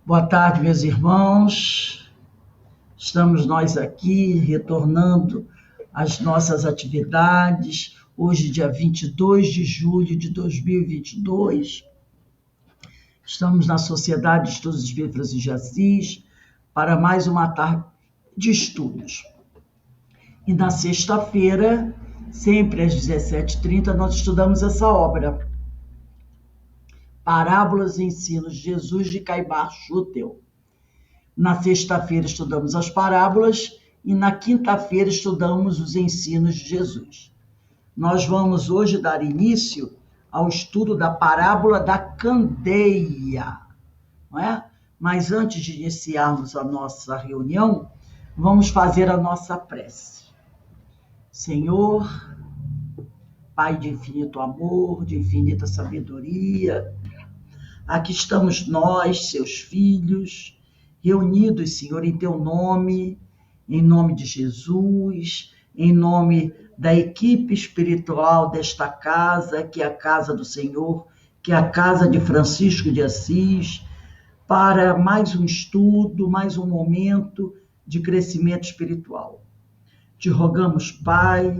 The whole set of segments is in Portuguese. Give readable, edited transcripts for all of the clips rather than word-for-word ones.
Boa tarde, meus irmãos. Estamos nós aqui retornando às nossas atividades. Hoje, dia 22 de julho de 2022. Estamos na Sociedade de Estudos Espíritas de Assis para mais uma tarde de estudos. E na sexta-feira, sempre às 17h30, nós estudamos essa obra. Parábolas e Ensinos de Jesus, de Caibar Schutel. Na sexta-feira estudamos as parábolas e na quinta-feira estudamos os ensinos de Jesus. Nós vamos hoje dar início ao estudo da parábola da candeia, não é? Mas antes de iniciarmos a nossa reunião, vamos fazer a nossa prece. Senhor, Pai de infinito amor, de infinita sabedoria, aqui estamos nós, seus filhos, reunidos, Senhor, em teu nome, em nome de Jesus, em nome da equipe espiritual desta casa, que é a casa do Senhor, que é a casa de Francisco de Assis, para mais um estudo, mais um momento de crescimento espiritual. Te rogamos, Pai,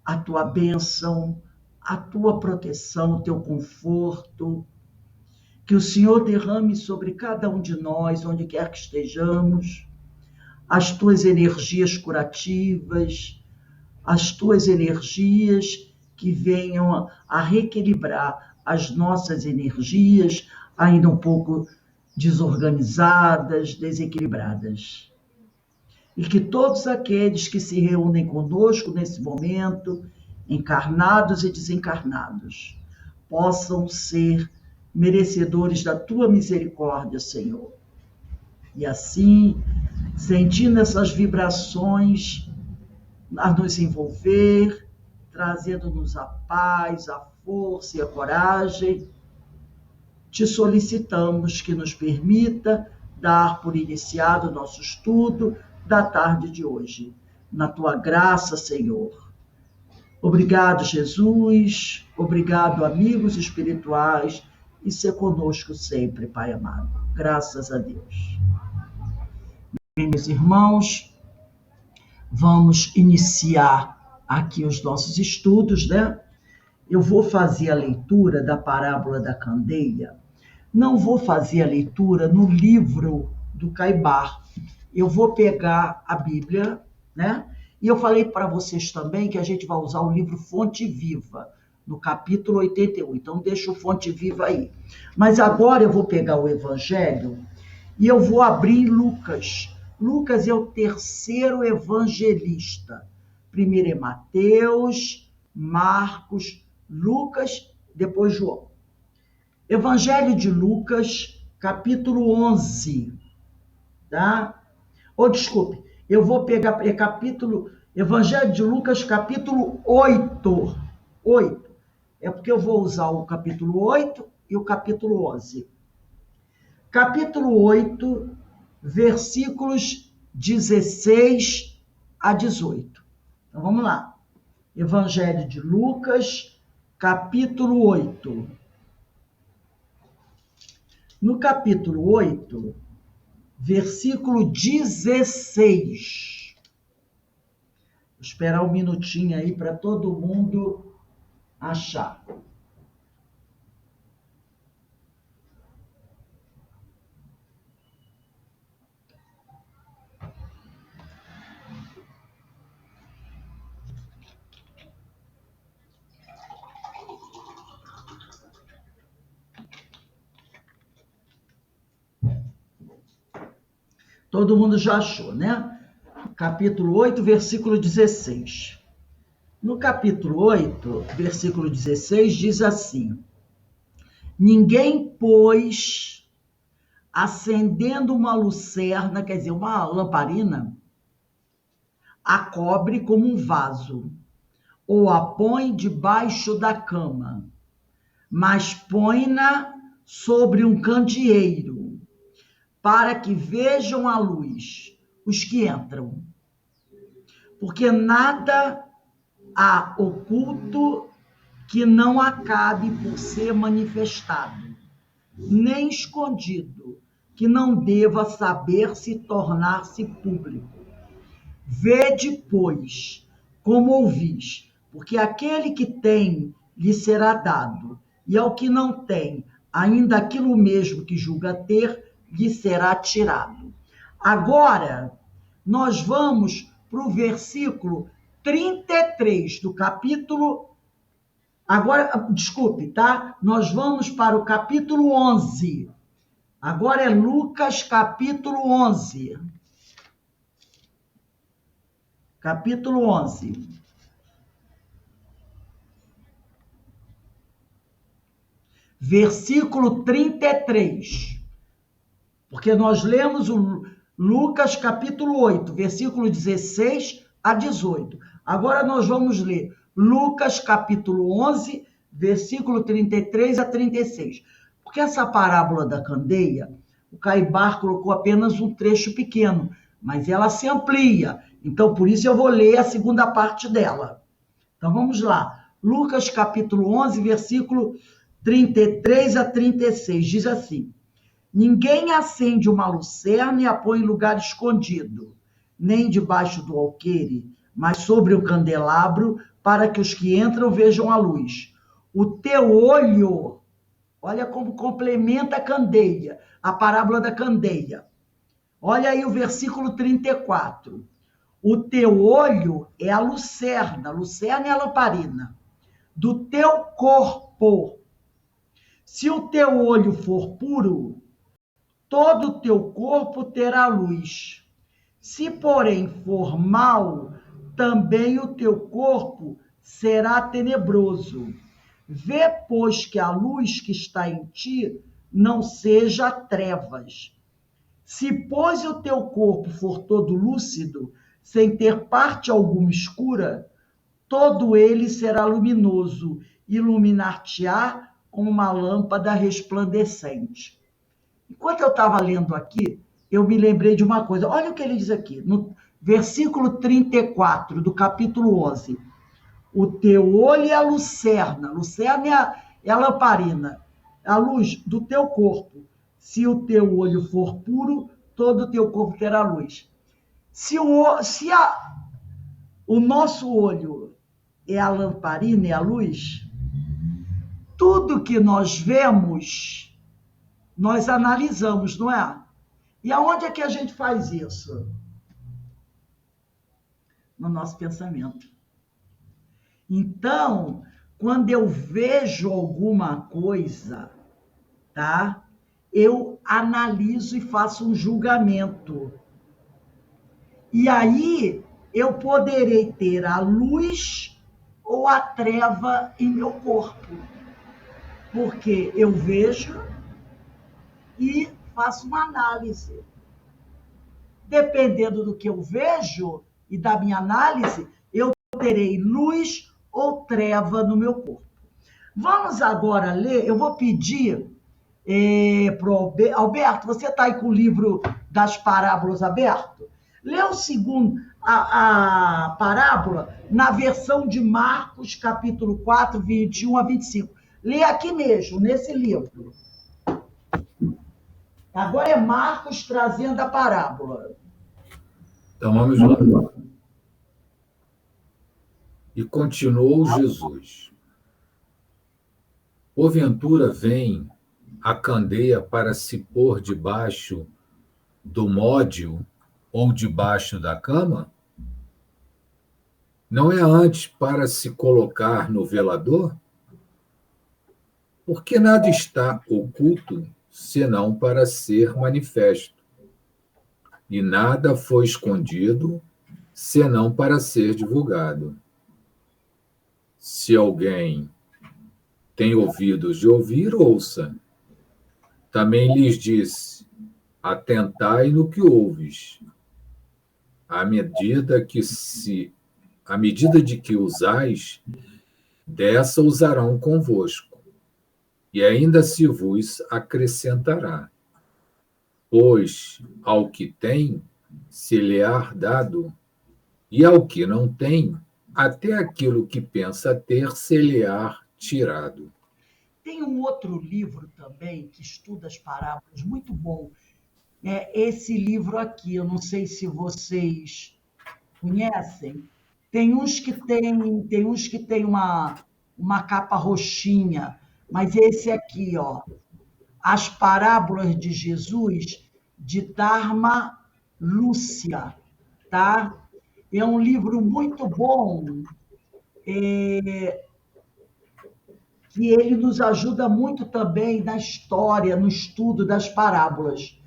a tua bênção, a tua proteção, o teu conforto, que o Senhor derrame sobre cada um de nós, onde quer que estejamos, as tuas energias curativas, as tuas energias que venham a reequilibrar as nossas energias, ainda um pouco desorganizadas, desequilibradas. E que todos aqueles que se reúnem conosco nesse momento, encarnados e desencarnados, possam ser merecedores da tua misericórdia, Senhor. E assim, sentindo essas vibrações a nos envolver, trazendo-nos a paz, a força e a coragem, te solicitamos que nos permita dar por iniciado o nosso estudo da tarde de hoje. Na tua graça, Senhor. Obrigado, Jesus. Obrigado, amigos espirituais. E ser conosco sempre, Pai amado. Graças a Deus. Bem, meus irmãos, vamos iniciar aqui os nossos estudos, né? Eu vou fazer a leitura da parábola da candeia. Não vou fazer a leitura no livro do Caibar. Eu vou pegar a Bíblia, né? E eu falei para vocês também que a gente vai usar o livro Fonte Viva, no capítulo 81. Então, deixa o Fonte Viva aí. Mas agora eu vou pegar o Evangelho e eu vou abrir Lucas. Lucas é o terceiro evangelista. Primeiro é Mateus, Marcos, Lucas, depois João. Evangelho de Lucas, capítulo 11. Tá? Desculpe, eu vou pegar Evangelho de Lucas, capítulo 8. 8. É porque eu vou usar o capítulo 8 e o capítulo 11. Capítulo 8, versículos 16 a 18. Então, vamos lá. Evangelho de Lucas, capítulo 8. No capítulo 8, versículo 16. Vou esperar um minutinho aí para todo mundo achar. Todo mundo já achou, né? Capítulo 8, versículo 16. No capítulo 8, versículo 16, diz assim: Ninguém, pois, acendendo uma lucerna, quer dizer, uma lamparina, a cobre como um vaso, ou a põe debaixo da cama, mas põe-na sobre um candeeiro, para que vejam a luz os que entram. Porque nada há oculto que não acabe por ser manifestado, nem escondido que não deva saber-se tornar-se público. Vede, pois, como ouvis, porque aquele que tem lhe será dado, e ao que não tem, ainda aquilo mesmo que julga ter, lhe será tirado. Agora, nós vamos para o versículo 33 do capítulo. Agora, desculpe, tá? Nós vamos para o capítulo 11. Agora é Lucas, capítulo 11. Capítulo 11. Versículo 33. Porque nós lemos o Lucas, capítulo 8, versículo 16 a 18. Agora nós vamos ler Lucas, capítulo 11, versículo 33 a 36. Porque essa parábola da candeia, o Caibar colocou apenas um trecho pequeno, mas ela se amplia. Então, por isso eu vou ler a segunda parte dela. Então, vamos lá. Lucas, capítulo 11, versículo 33 a 36. Diz assim: ninguém acende uma lucerna e a põe em lugar escondido, nem debaixo do alqueire, mas sobre o candelabro, para que os que entram vejam a luz. O teu olho, olha como complementa a candeia, a parábola da candeia. Olha aí o versículo 34. O teu olho é a lucerna é a lamparina, do teu corpo. Se o teu olho for puro, todo o teu corpo terá luz. Se, porém, for mau, também o teu corpo será tenebroso. Vê, pois, que a luz que está em ti não seja trevas. Se, pois, o teu corpo for todo lúcido, sem ter parte alguma escura, todo ele será luminoso, iluminar-te-á como uma lâmpada resplandecente. Enquanto eu estava lendo aqui, eu me lembrei de uma coisa. Olha o que ele diz aqui, no versículo 34 do capítulo 11. O teu olho é a lucerna é a lamparina, a luz do teu corpo. Se o teu olho for puro, todo o teu corpo terá luz. O nosso olho é a lamparina, é a luz, tudo que nós vemos, nós analisamos, não é? E aonde é que a gente faz isso? No nosso pensamento. Então, quando eu vejo alguma coisa, tá? Eu analiso e faço um julgamento. E aí eu poderei ter a luz ou a treva em meu corpo. Porque eu vejo e faço uma análise. Dependendo do que eu vejo e da minha análise, eu terei luz ou treva no meu corpo. Vamos agora ler, eu vou pedir para o Alberto, você está aí com o livro das parábolas aberto? Lê o segundo, a parábola na versão de Marcos, capítulo 4, 21 a 25. Lê aqui mesmo, nesse livro. Agora é Marcos trazendo a parábola. Então vamos lá. E continuou Jesus: porventura vem a candeia para se pôr debaixo do módio ou debaixo da cama? Não é antes para se colocar no velador? Porque nada está oculto, senão para ser manifesto. E nada foi escondido, senão para ser divulgado. Se alguém tem ouvidos de ouvir, ouça. Também lhes disse: atentai no que ouves. À medida de que usais, dessa usarão convosco, e ainda se vos acrescentará. Pois ao que tem, se lhe há dado, e ao que não tem, até aquilo que pensa ter, se lhe há tirado. Tem um outro livro também que estuda as parábolas, muito bom, esse livro aqui. Eu não sei se vocês conhecem. Tem uns que tem uma capa roxinha, mas esse aqui, ó, As Parábolas de Jesus, de Dharma Lúcia, tá? É um livro muito bom, que ele nos ajuda muito também na história, no estudo das parábolas.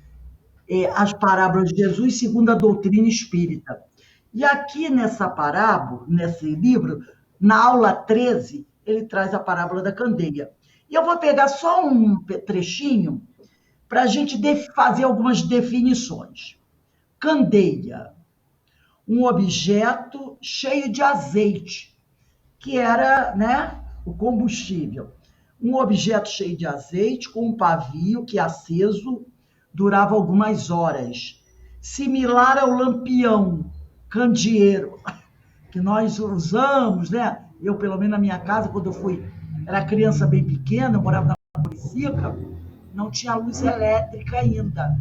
As parábolas de Jesus segundo a doutrina espírita. E aqui nessa parábola, nesse livro, na aula 13, ele traz a parábola da candeia. E eu vou pegar só um trechinho para a gente fazer algumas definições. Candeia, um objeto cheio de azeite, que era, né, o combustível. Um objeto cheio de azeite com um pavio que, aceso, durava algumas horas. Similar ao lampião, candeeiro, que nós usamos, né? Eu, pelo menos na minha casa, quando era criança bem pequena, eu morava na Curicica, não tinha luz elétrica ainda.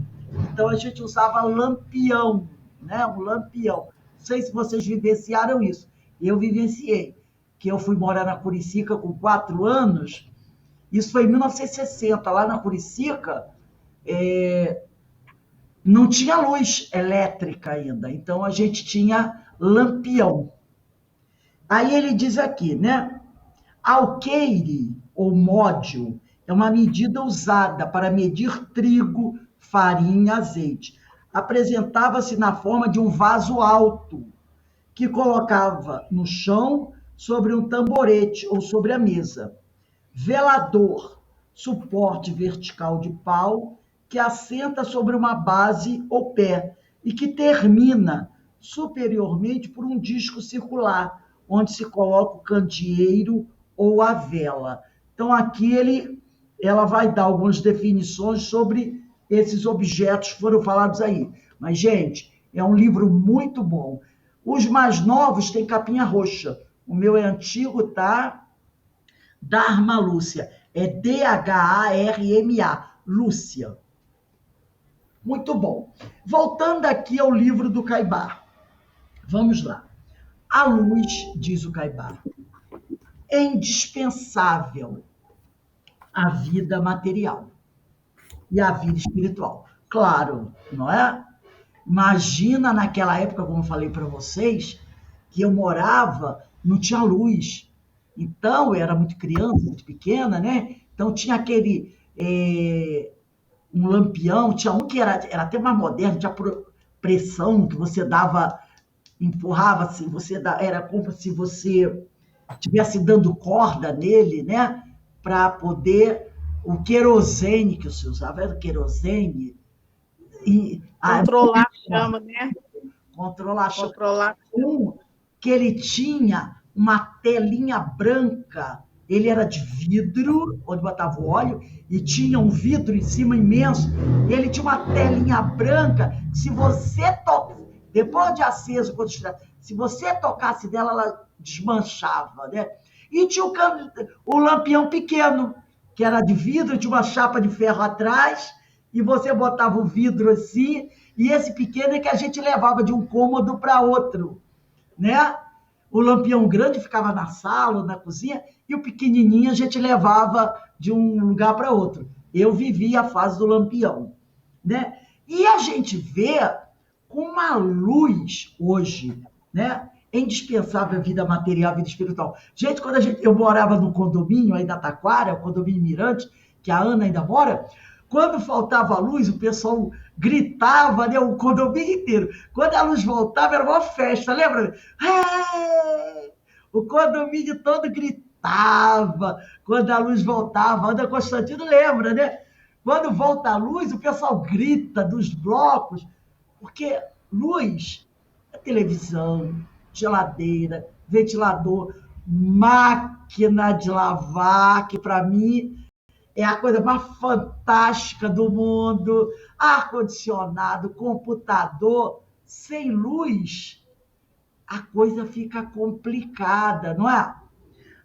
Então a gente usava lampião, né? Um lampião. Não sei se vocês vivenciaram isso. Eu vivenciei, que eu fui morar na Curicica com 4 anos. Isso foi em 1960, lá na Curicica, não tinha luz elétrica ainda, então a gente tinha lampião. Aí ele diz aqui, né? Alqueire ou módio é uma medida usada para medir trigo, farinha, azeite. Apresentava-se na forma de um vaso alto, que colocava no chão sobre um tamborete ou sobre a mesa. Velador, suporte vertical de pau que assenta sobre uma base ou pé e que termina superiormente por um disco circular, onde se coloca o candeeiro ou a vela. Então, aqui ela vai dar algumas definições sobre esses objetos que foram falados aí. Mas, gente, é um livro muito bom. Os mais novos têm capinha roxa. O meu é antigo, tá? Dharma Lúcia. É Dharma, Lúcia. Muito bom. Voltando aqui ao livro do Caibá. Vamos lá. A luz, diz o Caibá, é indispensável à vida material e à vida espiritual. Claro, não é? Imagina naquela época, como eu falei para vocês, que eu morava, não tinha luz. Então, eu era muito criança, muito pequena, né? Então, tinha aquele um lampião, tinha um que era até mais moderno, tinha pressão, que você dava, empurrava, assim, era como se você estivesse dando corda nele, né? Para poder. O querosene que se usava era o querosene. Controlar a chama, né? Controlar a chama. Que ele tinha uma telinha branca, ele era de vidro, onde botava o óleo, e tinha um vidro em cima imenso, e ele tinha uma telinha branca, que se você depois de aceso, se você tocasse nela, ela desmanchava, né? E tinha o lampião pequeno, que era de vidro, tinha uma chapa de ferro atrás, e você botava o vidro assim, e esse pequeno é que a gente levava de um cômodo para outro, né? O lampião grande ficava na sala ou na cozinha, e o pequenininho a gente levava de um lugar para outro. Eu vivi a fase do lampião, né? E a gente vê com uma luz hoje, né? É indispensável a vida material, a vida espiritual. Gente, quando eu morava no condomínio aí da Taquara, o condomínio Mirante, que a Ana ainda mora, quando faltava luz, o pessoal gritava, né, o condomínio inteiro. Quando a luz voltava, era uma festa, lembra? O condomínio todo gritava quando a luz voltava. Ana Constantino lembra, né? Quando volta a luz, o pessoal grita dos blocos, porque luz é televisão, geladeira, ventilador, máquina de lavar, que para mim é a coisa mais fantástica do mundo, ar-condicionado, computador, sem luz, a coisa fica complicada, não é?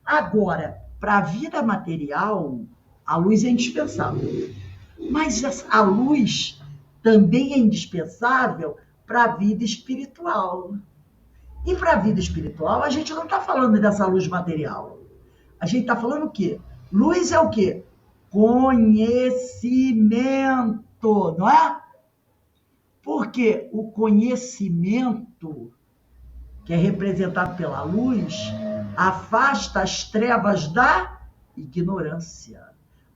Agora, para a vida material, a luz é indispensável. Mas a luz também é indispensável para a vida espiritual. E para a vida espiritual, a gente não está falando dessa luz material. A gente está falando o quê? Luz é o quê? Conhecimento, não é? Porque o conhecimento, que é representado pela luz, afasta as trevas da ignorância,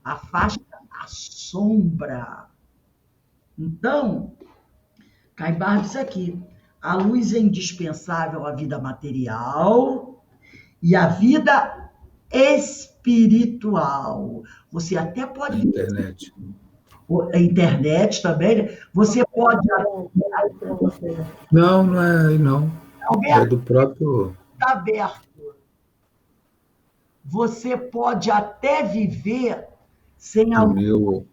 afasta a sombra. Então, Caibar diz aqui, a luz é indispensável à vida material e à vida espiritual. Você até pode... Internet. A internet também, você pode... Não, não é aí, não. Alberto, É do próprio... está aberto. Você pode até viver sem a luz. Meu...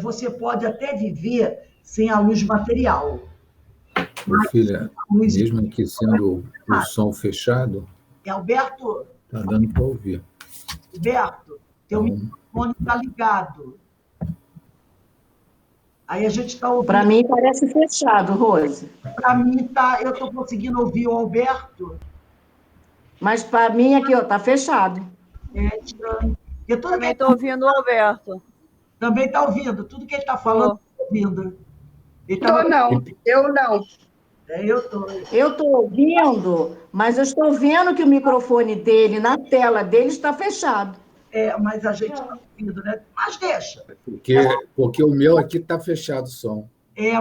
Você pode até viver sem a luz material. Meu filho, mesmo aqui sendo o som fechado, Alberto, tá dando para ouvir. Alberto, teu microfone está ligado. Aí a gente está ouvindo. Para mim parece fechado, Rose. Para mim tá, eu estou conseguindo ouvir o Alberto. Mas para mim aqui, ó, tá fechado. É estranho. Eu também estou ouvindo o Alberto. Também está ouvindo. Tudo que ele está falando, estou ouvindo. Eu não. Eu estou. Eu estou ouvindo, mas eu estou vendo que o microfone dele, na tela dele, está fechado. Mas a gente está ouvindo, né? Mas deixa. Porque o meu aqui está fechado o som.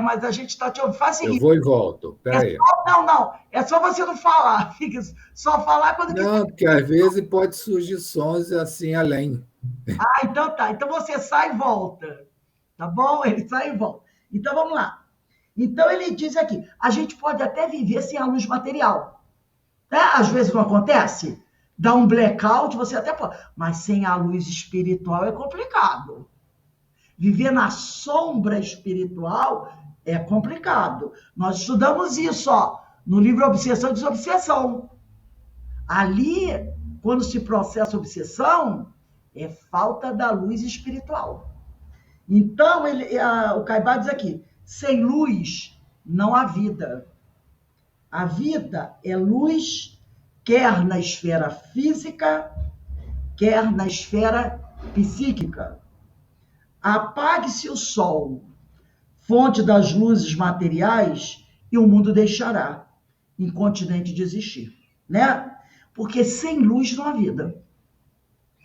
Mas a gente está te ouvindo. Faz o seguinte. Eu vou e volto. Peraí. Não. É só você não falar. Fica só falar quando... Não, porque às vezes pode surgir sons assim além. Então tá. Então você sai e volta. Tá bom? Ele sai e volta. Então vamos lá. Então ele diz aqui, a gente pode até viver sem a luz material. Às vezes não acontece. Dá um blackout, você até pode. Mas sem a luz espiritual é complicado. Viver na sombra espiritual é complicado. Nós estudamos isso, no livro Obsessão e Desobsessão. Ali, quando se processa obsessão, é falta da luz espiritual. Então, o Caibar diz aqui, sem luz não há vida. A vida é luz, quer na esfera física, quer na esfera psíquica. Apague-se o sol, fonte das luzes materiais, e o mundo deixará incontinente de existir, né? Porque sem luz não há vida.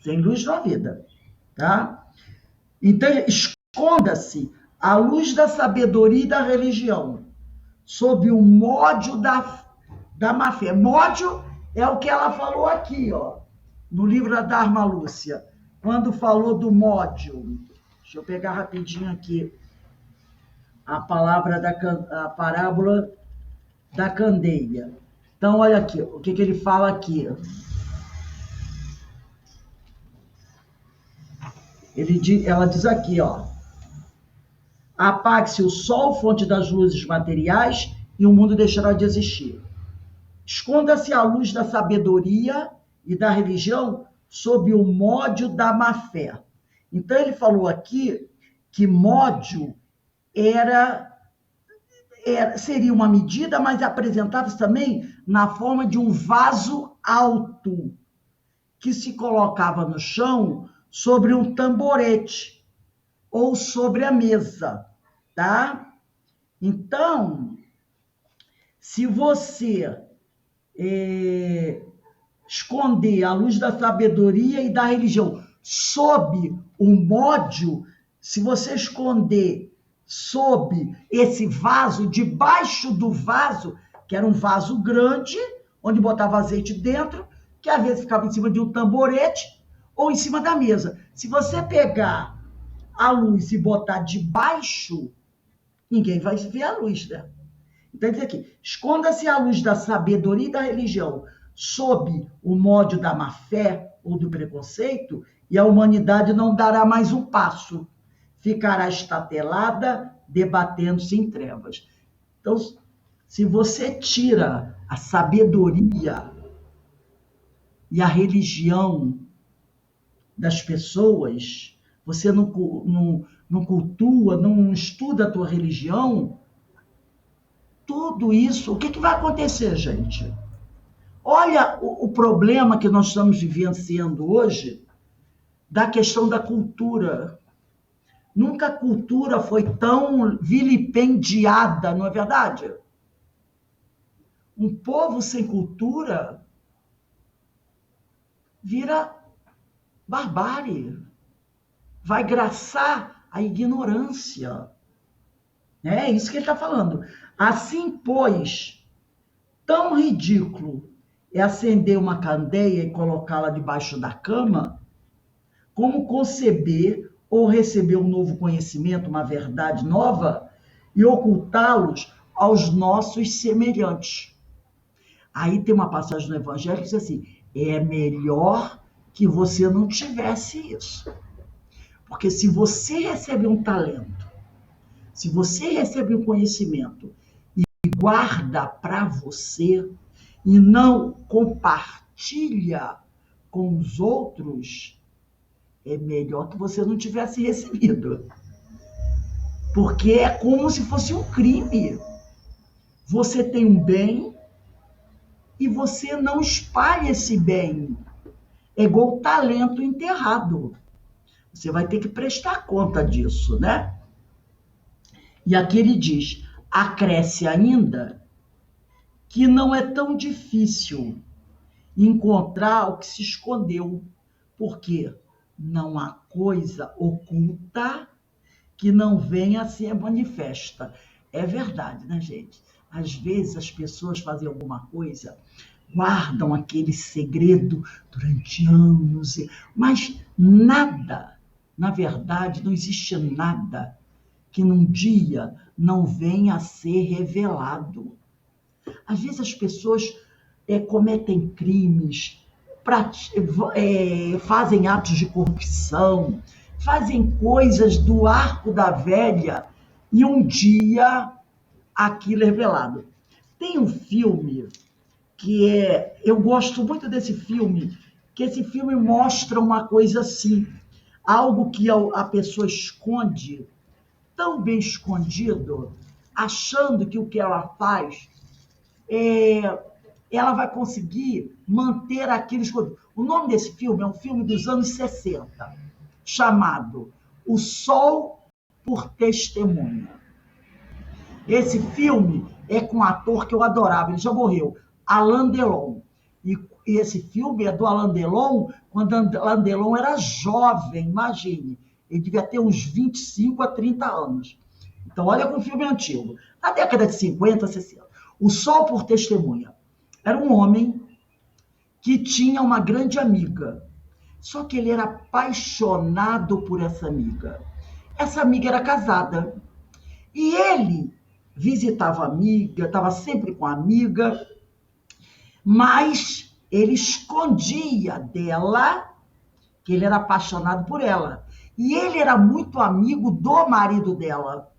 Sem luz não há vida, tá? Então, esconda-se a luz da sabedoria e da religião, sob o módio da má-fé. Módio é o que ela falou aqui, no livro da Dharma Lúcia, quando falou do módio. Deixa eu pegar rapidinho aqui a parábola da candeia. Então, olha aqui, o que ele fala aqui. Ela diz aqui, apague-se o sol, fonte das luzes materiais, e o mundo deixará de existir. Esconda-se a luz da sabedoria e da religião sob o módio da má-fé. Então, ele falou aqui que módio seria uma medida, mas apresentava-se também na forma de um vaso alto, que se colocava no chão sobre um tamborete ou sobre a mesa, tá? Então, se você esconder a luz da sabedoria e da religião sob o módio, se você esconder sob esse vaso, debaixo do vaso, que era um vaso grande, onde botava azeite dentro, que às vezes ficava em cima de um tamborete ou em cima da mesa. Se você pegar a luz e botar debaixo, ninguém vai ver a luz, né? Então, diz aqui, esconda-se a luz da sabedoria e da religião sob o módio da má-fé ou do preconceito, e a humanidade não dará mais um passo. Ficará estatelada, debatendo-se em trevas. Então, se você tira a sabedoria e a religião das pessoas, você não não cultua, não estuda a tua religião, tudo isso, o que vai acontecer, gente? Olha o problema que nós estamos vivenciando hoje da questão da cultura. Nunca a cultura foi tão vilipendiada, não é verdade? Um povo sem cultura vira barbárie, vai graçar a ignorância. É isso que ele está falando. Assim, pois, tão ridículo é acender uma candeia e colocá-la debaixo da cama, como conceber ou receber um novo conhecimento, uma verdade nova, e ocultá-los aos nossos semelhantes. Aí tem uma passagem no Evangelho que diz assim: é melhor que você não tivesse isso. Porque se você recebe um talento, se você recebe um conhecimento e guarda para você e não compartilha com os outros, é melhor que você não tivesse recebido. Porque é como se fosse um crime. Você tem um bem e você não espalha esse bem. É igual talento enterrado. Você vai ter que prestar conta disso, né? E aqui ele diz: acresce ainda que não é tão difícil encontrar o que se escondeu, porque não há coisa oculta que não venha a ser manifesta. É verdade, né, gente? Às vezes as pessoas fazem alguma coisa, guardam aquele segredo durante anos, mas nada, na verdade, não existe nada que num dia não venha a ser revelado. Às vezes as pessoas cometem crimes, fazem atos de corrupção, fazem coisas do arco da velha e um dia aquilo é revelado. Tem um filme eu gosto muito desse filme, que esse filme mostra uma coisa assim, algo que a pessoa esconde, tão bem escondido, achando que o que ela faz, ela vai conseguir manter aquilo escondido. O nome desse filme é um filme dos anos 60, chamado O Sol por Testemunha. Esse filme é com um ator que eu adorava, ele já morreu, Alain Delon. E esse filme é do Alain Delon, quando Alain Delon era jovem, imagine. Ele devia ter uns 25 a 30 anos. Então, olha como o filme é antigo. Na década de 50, 60. O Sol por Testemunha. Era um homem que tinha uma grande amiga. Só que ele era apaixonado por essa amiga. Essa amiga era casada. E ele visitava a amiga, estava sempre com a amiga, mas ele escondia dela que ele era apaixonado por ela. E ele era muito amigo do marido dela.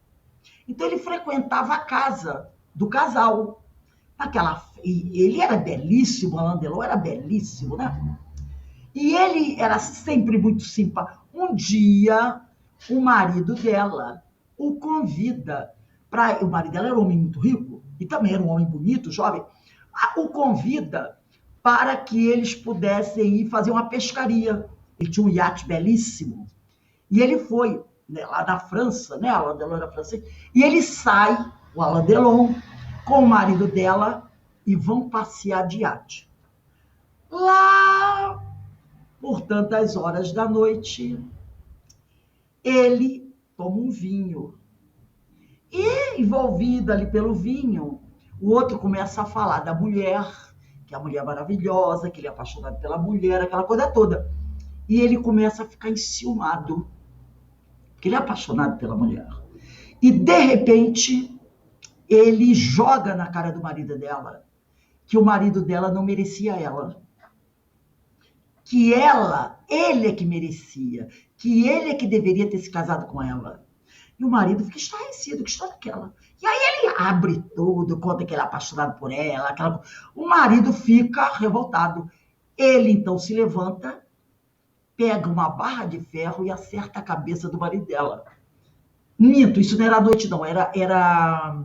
Então ele frequentava a casa do casal. Ele era belíssimo, Alain Delon era belíssimo, né? E ele era sempre muito simpático. Um dia, o marido dela o convida para... O marido dela era um homem muito rico, e também era um homem bonito, jovem. O convida para que eles pudessem ir fazer uma pescaria. Ele tinha um iate belíssimo. E ele foi, né, lá na França, né? Alain Delon era francês. E ele sai, o Alain Delon, com o marido dela, e vão passear de iate. Lá, por tantas horas da noite, ele toma um vinho. E, envolvido ali pelo vinho, o outro começa a falar da mulher, que é a mulher maravilhosa, que ele é apaixonado pela mulher, aquela coisa toda. E ele começa a ficar enciumado, porque ele é apaixonado pela mulher. E, de repente, ele joga na cara do marido dela que o marido dela não merecia ela. Que ele é que merecia, que ele é que deveria ter se casado com ela. E o marido fica estarrecido, que história é aquela? E aí ele abre tudo, conta que ele é apaixonado por ela. O marido fica revoltado. Ele, então, se levanta, pega uma barra de ferro e acerta a cabeça do marido dela. Minto, isso não era à noite, não. Era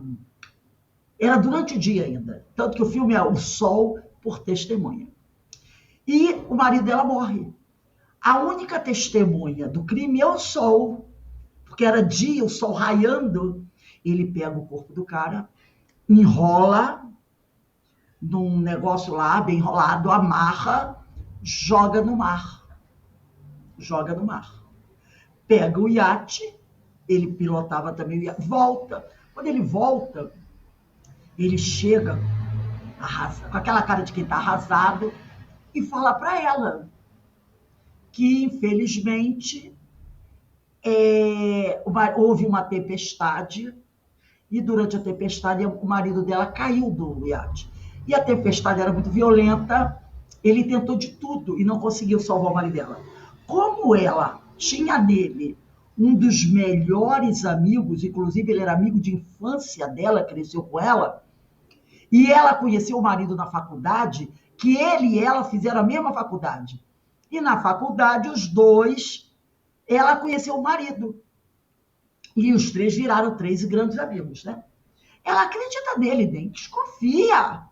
durante o dia ainda. Tanto que o filme é O Sol por Testemunha. E o marido dela morre. A única testemunha do crime é o sol, porque era dia, o sol raiando. Ele pega o corpo do cara, enrola num negócio lá, bem enrolado, amarra, joga no mar. Joga no mar. Pega o iate, ele pilotava também o iate, volta. Quando ele volta, ele chega com aquela cara de quem está arrasado e fala para ela que, infelizmente, houve uma tempestade e, durante a tempestade, o marido dela caiu do iate. E a tempestade era muito violenta, ele tentou de tudo e não conseguiu salvar o marido dela. Como ela tinha nele um dos melhores amigos, inclusive ele era amigo de infância dela, cresceu com ela, e ela conheceu o marido na faculdade, que ele e ela fizeram a mesma faculdade. E na faculdade, os dois, ela conheceu o marido. E os três viraram 3 grandes amigos, né? Ela acredita nele, nem desconfia.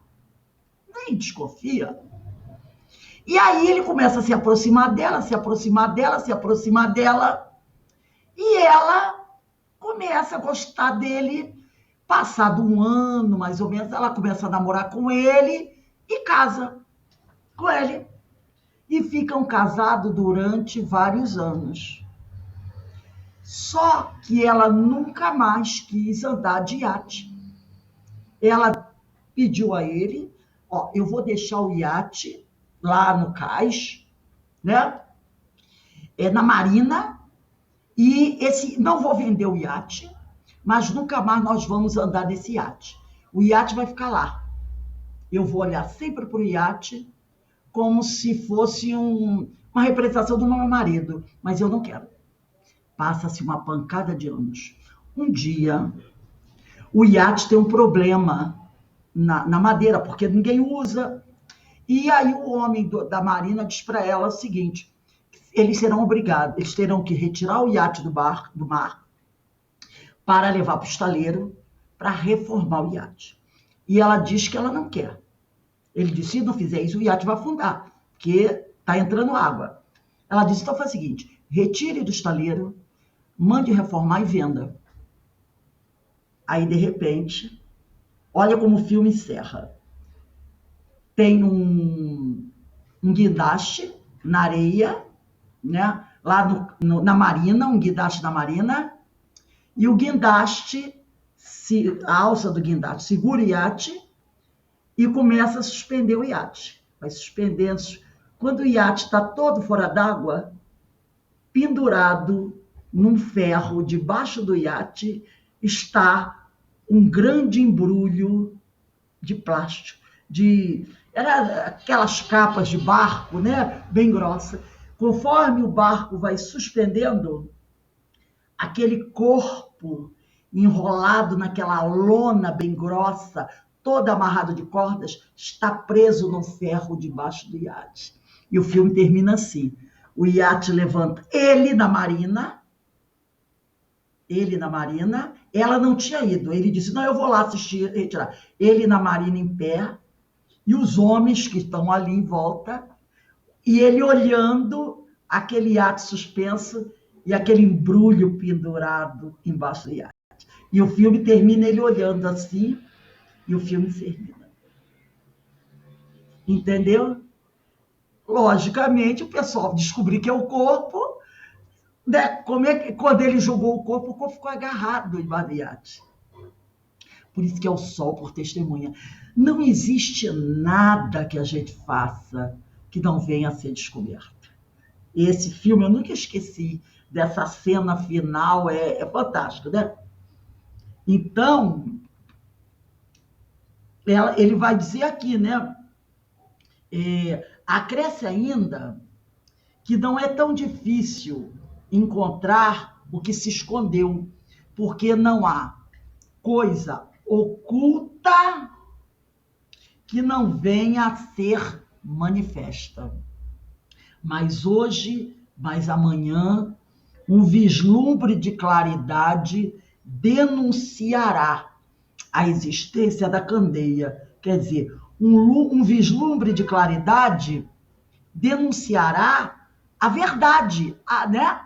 Nem desconfia. E aí ele começa a se aproximar dela, se aproximar dela, se aproximar dela. E ela começa a gostar dele. Passado um ano, mais ou menos, ela começa a namorar com ele e casa com ele. E ficam casados durante vários anos. Só que ela nunca mais quis andar de iate. Ela pediu a ele, ó, eu vou deixar o iate lá no cais, né? Na marina, e não vou vender o iate, mas nunca mais nós vamos andar nesse iate. O iate vai ficar lá. Eu vou olhar sempre para o iate como se fosse uma representação do meu marido, mas eu não quero. Passa-se uma pancada de anos. Um dia, o iate tem um problema na madeira, porque ninguém usa. E aí o homem da marina diz para ela o seguinte, eles serão obrigados, eles terão que retirar o iate do mar para levar para o estaleiro, para reformar o iate. E ela diz que ela não quer. Ele disse, se não fizer isso, o iate vai afundar, porque está entrando água. Ela disse, então faz o seguinte, retire do estaleiro, mande reformar e venda. Aí, de repente, olha como o filme encerra. Tem um guindaste na areia, né? Lá na marina, um guindaste na marina, e o guindaste, a alça do guindaste segura o iate e começa a suspender o iate. Vai suspendendo. Quando o iate está todo fora d'água, pendurado num ferro debaixo do iate, está um grande embrulho de plástico. Era aquelas capas de barco, né? Bem grossa. Conforme o barco vai suspendendo, aquele corpo enrolado naquela lona bem grossa, todo amarrado de cordas, está preso no ferro debaixo do iate. E o filme termina assim. O iate levanta ele na marina, ela não tinha ido. Ele disse, não, eu vou lá assistir, retirar. Ele na marina em pé, e os homens que estão ali em volta, e ele olhando aquele iate suspenso e aquele embrulho pendurado embaixo do iate. E o filme termina ele olhando assim, e o filme termina. Entendeu? Logicamente, o pessoal descobriu que é o corpo, né? Como é que, quando ele jogou o corpo ficou agarrado embaixo do iate. Por isso que é o sol por testemunha. Não existe nada que a gente faça que não venha a ser descoberto. Esse filme, eu nunca esqueci dessa cena final, é fantástico, né? Então, ele vai dizer aqui, né? Acresce ainda que não é tão difícil encontrar o que se escondeu, porque não há coisa oculta que não venha a ser manifesta. Mas hoje, mas amanhã, um vislumbre de claridade denunciará a existência da candeia. Quer dizer, um vislumbre de claridade denunciará a verdade, né?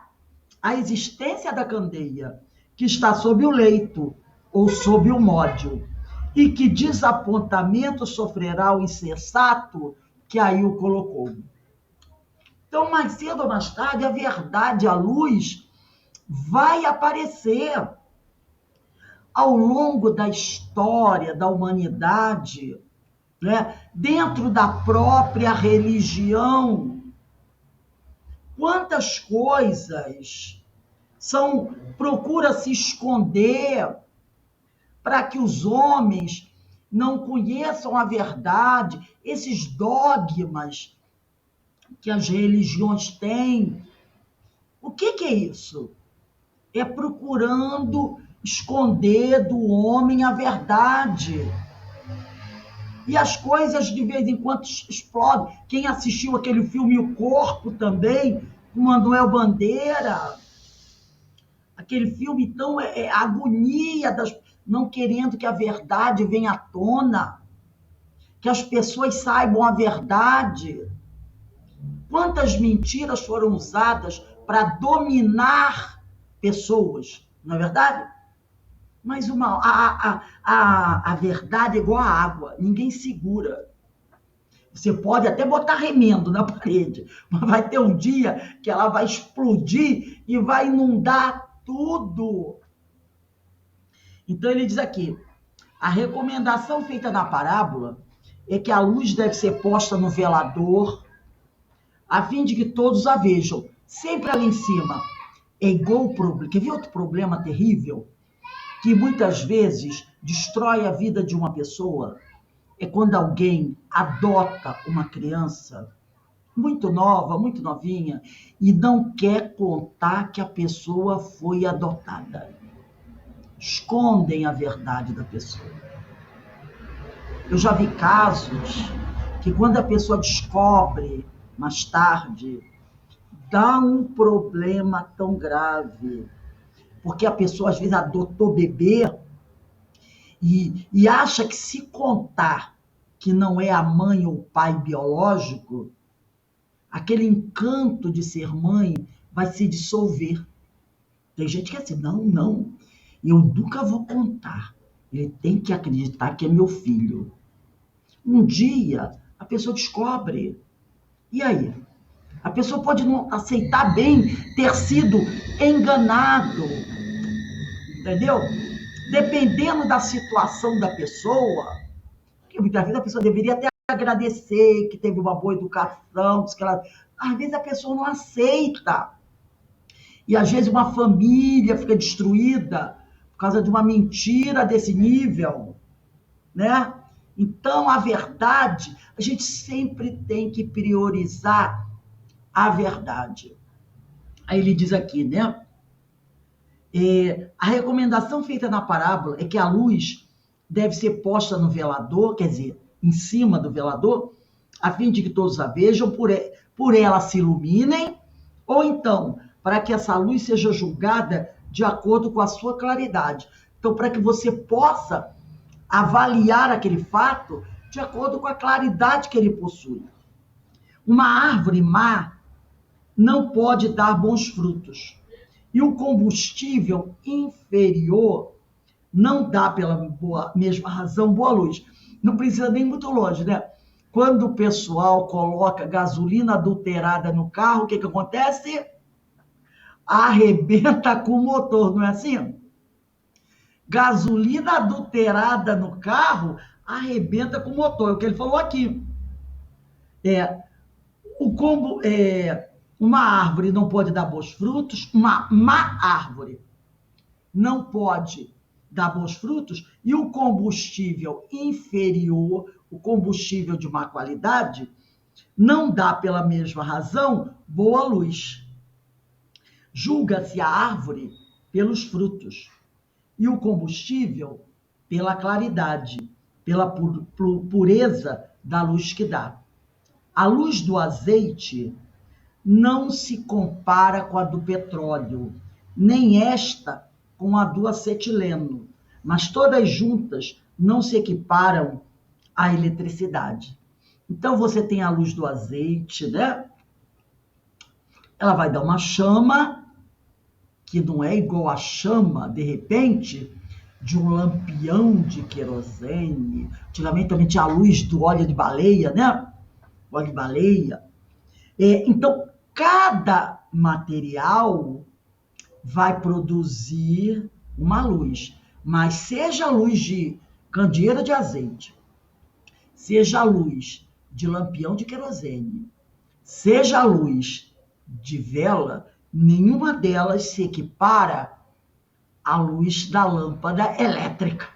A existência da candeia, que está sob o leito ou sob o módio, e que desapontamento sofrerá o insensato que aí o colocou. Então, mais cedo ou mais tarde, a verdade, a luz, vai aparecer ao longo da história da humanidade, né? Dentro da própria religião. Quantas coisas procura se esconder para que os homens não conheçam a verdade, esses dogmas que as religiões têm. O que é isso? É procurando esconder do homem a verdade. E as coisas de vez em quando explodem. Quem assistiu aquele filme O Corpo também, com Manuel Bandeira, aquele filme, então, é a agonia das não querendo que a verdade venha à tona, que as pessoas saibam a verdade. Quantas mentiras foram usadas para dominar pessoas, não é verdade? Mas a verdade é igual a água, ninguém segura. Você pode até botar remendo na parede, mas vai ter um dia que ela vai explodir e vai inundar tudo. Então ele diz aqui, a recomendação feita na parábola é que a luz deve ser posta no velador, a fim de que todos a vejam, sempre ali em cima. É igual o problema. Quer ver outro problema terrível? Que muitas vezes destrói a vida de uma pessoa? É quando alguém adota uma criança muito nova, muito novinha, e não quer contar que a pessoa foi adotada. Escondem a verdade da pessoa. Eu já vi casos que quando a pessoa descobre mais tarde, dá um problema tão grave, porque a pessoa às vezes adotou bebê e acha que se contar que não é a mãe ou o pai biológico, aquele encanto de ser mãe vai se dissolver. Tem gente que é assim, não, eu nunca vou contar. Ele tem que acreditar que é meu filho. Um dia, a pessoa descobre. E aí? A pessoa pode não aceitar bem ter sido enganado. Entendeu? Dependendo da situação da pessoa, que muitas vezes a pessoa deveria até agradecer que teve uma boa educação, que ela... às vezes a pessoa não aceita. E às vezes uma família fica destruída por causa de uma mentira desse nível, né? Então, a verdade, a gente sempre tem que priorizar a verdade. Aí ele diz aqui, né? A recomendação feita na parábola é que a luz deve ser posta no velador, quer dizer, em cima do velador, a fim de que todos a vejam, por ela se iluminem, ou então, para que essa luz seja julgada de acordo com a sua claridade. Então, para que você possa avaliar aquele fato de acordo com a claridade que ele possui. Uma árvore má não pode dar bons frutos. E o combustível inferior não dá, pela mesma razão, boa luz. Não precisa nem muito longe, né? Quando o pessoal coloca gasolina adulterada no carro, o que acontece? Arrebenta com o motor, não é assim? Gasolina adulterada no carro arrebenta com o motor. É o que ele falou aqui. Uma árvore não pode dar bons frutos, uma má árvore não pode dar bons frutos, e o combustível inferior, o combustível de má qualidade, não dá, pela mesma razão, boa luz. Julga-se a árvore pelos frutos, e o combustível pela claridade, pela pureza da luz que dá. A luz do azeite não se compara com a do petróleo, nem esta com a do acetileno, mas todas juntas não se equiparam à eletricidade. Então você tem a luz do azeite, né? Ela vai dar uma chama, que não é igual a chama, de repente, de um lampião de querosene. Antigamente também tinha a luz do óleo de baleia, né? Óleo de baleia. Então, cada material vai produzir uma luz, mas seja a luz de candeeiro de azeite, seja a luz de lampião de querosene, seja a luz de vela, nenhuma delas se equipara à luz da lâmpada elétrica,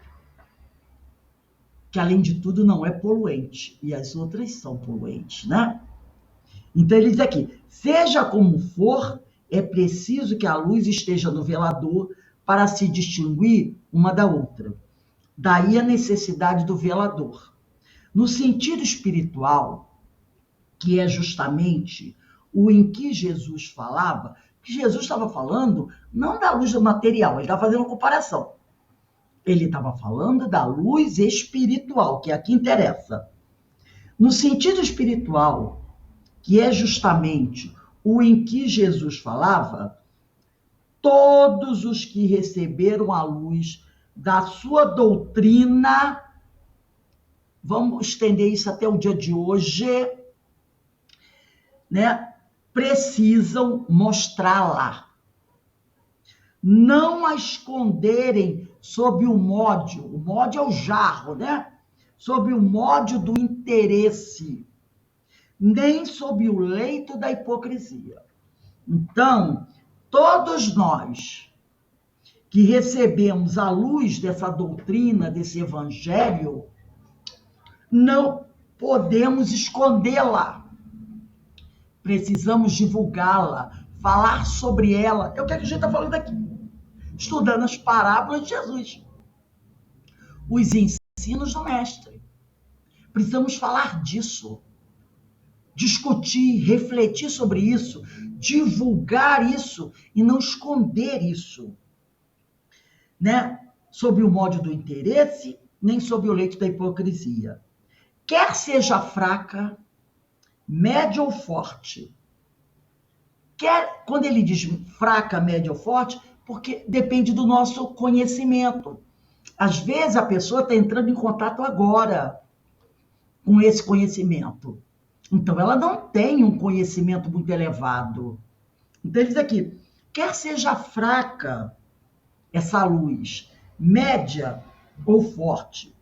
que além de tudo não é poluente, e as outras são poluentes, né? Então ele diz aqui, seja como for, é preciso que a luz esteja no velador para se distinguir uma da outra. Daí a necessidade do velador. No sentido espiritual, que é justamente o em que Jesus falava, que Jesus estava falando não da luz do material, ele estava fazendo uma comparação. Ele estava falando da luz espiritual, que é a que interessa. No sentido espiritual, que é justamente o em que Jesus falava, todos os que receberam a luz da sua doutrina, vamos estender isso até o dia de hoje, né? Precisam mostrá-la. Não a esconderem sob o módio é o jarro, né? Sob o módio do interesse, nem sob o leito da hipocrisia. Então, todos nós que recebemos a luz dessa doutrina, desse evangelho, não podemos escondê-la. Precisamos divulgá-la, falar sobre ela. É o que a gente está falando aqui. Estudando as parábolas de Jesus. Os ensinos do mestre. Precisamos falar disso. Discutir, refletir sobre isso, divulgar isso e não esconder isso, né? Sob o módio do interesse, nem sob o leito da hipocrisia. Quer seja fraca, média ou forte. Quando ele diz fraca, média ou forte, porque depende do nosso conhecimento. Às vezes a pessoa está entrando em contato agora com esse conhecimento. Então, ela não tem um conhecimento muito elevado. Então, ele diz aqui, quer seja fraca essa luz, média ou forte,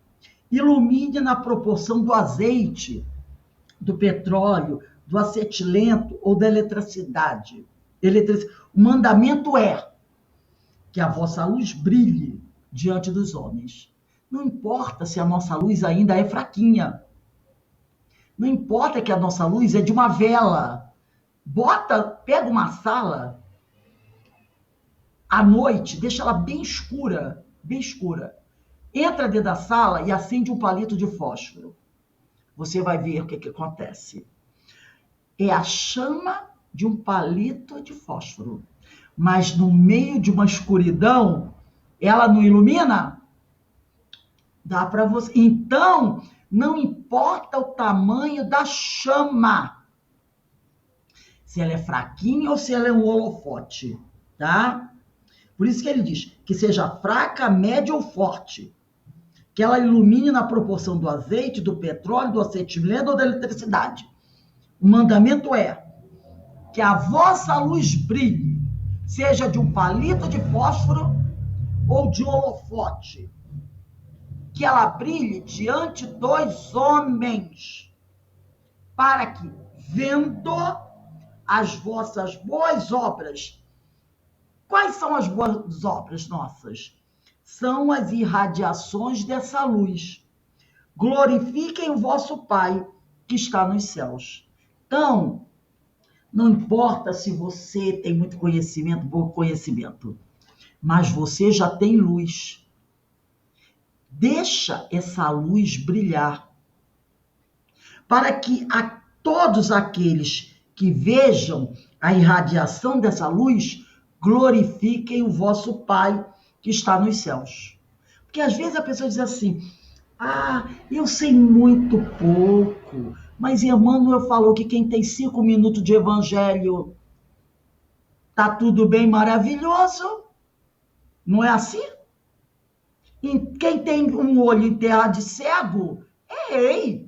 ilumine na proporção do azeite, do petróleo, do acetileno ou da eletricidade. O mandamento é que a vossa luz brilhe diante dos homens. Não importa se a nossa luz ainda é fraquinha. Não importa que a nossa luz é de uma vela. Pega uma sala à noite, deixa ela bem escura, bem escura. Entra dentro da sala e acende um palito de fósforo. Você vai ver o que acontece. É a chama de um palito de fósforo. Mas no meio de uma escuridão, ela não ilumina? Dá para você. Então, não importa o tamanho da chama, se ela é fraquinha ou se ela é um holofote, tá? Por isso que ele diz que seja fraca, média ou forte, que ela ilumine na proporção do azeite, do petróleo, do acetileno ou da eletricidade. O mandamento é que a vossa luz brilhe, seja de um palito de fósforo ou de um holofote, que ela brilhe diante dos homens, para que, vendo as vossas boas obras, quais são as boas obras nossas? São as irradiações dessa luz. Glorifiquem o vosso Pai que está nos céus. Então, não importa se você tem muito conhecimento, pouco conhecimento, mas você já tem luz. Deixa essa luz brilhar, para que a todos aqueles que vejam a irradiação dessa luz, glorifiquem o vosso Pai que está nos céus. Porque às vezes a pessoa diz assim, eu sei muito pouco, mas Emmanuel falou que quem tem 5 minutos de evangelho tá tudo bem, maravilhoso. Não é assim? E quem tem um olho em terra de cego é rei.